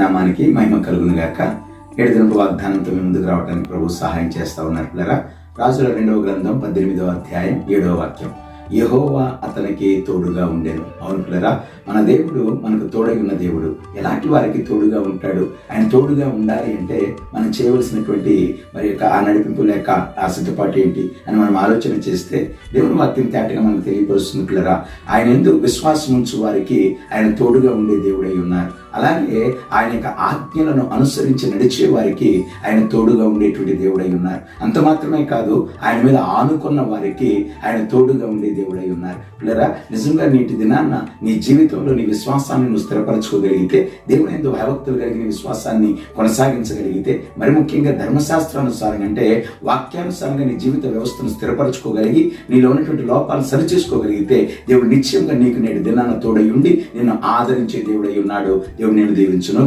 నామానికి మహిమ కలుగును గాక. 7 దినపు వాగ్దానంతో మీ ముందుకు రావడానికి ప్రభు సహాయం చేస్తా ఉన్నారు పిల్లరా. రాజుల 2వ గ్రంథం 18వ అధ్యాయం 7వ వాక్యం. యెహోవా అతనికి తోడుగా ఉండెను. అవును పిల్లరా, మన దేవుడు మనకు తోడై ఉన్న దేవుడు. ఎలాంటి వారికి తోడుగా ఉంటాడు? ఆయన తోడుగా ఉండాలి అంటే మనం చేయవలసినటువంటి మరి యొక్క ఆ నడిపింపు లేక ఆ సిద్ధపాటు ఏంటి అని మనం ఆలోచన చేస్తే దేవుని వాక్యం తేటగా మనకు తెలియపరుస్తుంది పిల్లరా. ఆయన ఎందుకు విశ్వాసం ఉంచు వారికి ఆయన తోడుగా ఉండే దేవుడై ఉన్నారు. అలాగే ఆయన యొక్క ఆజ్ఞలను అనుసరించి నడిచే వారికి ఆయన తోడుగా ఉండేటువంటి దేవుడై ఉన్నారు. అంత మాత్రమే కాదు, ఆయన మీద ఆనుకున్న వారికి ఆయన తోడుగా ఉండే దేవుడై ఉన్నారు. పిల్లరా, నిజంగా నేటి దినాన్న నీ జీవితంలో నీ విశ్వాసాన్ని నువ్వు స్థిరపరచుకోగలిగితే, దేవుని యందు భయభక్తులు కలిగిన విశ్వాసాన్ని కొనసాగించగలిగితే, మరి ముఖ్యంగా ధర్మశాస్త్రానుసారంగా అంటే వాక్యానుసారంగా నీ జీవిత వ్యవస్థను స్థిరపరచుకోగలిగి నీలో ఉన్నటువంటి లోపాలను సరిచేసుకోగలిగితే దేవుడు నిశ్చయంగా నీకు నేటి దినాన్న తోడై ఉండి నిన్ను ఆదరించే దేవుడై ఉన్నాడు. దేవుడు నేను దీవించును.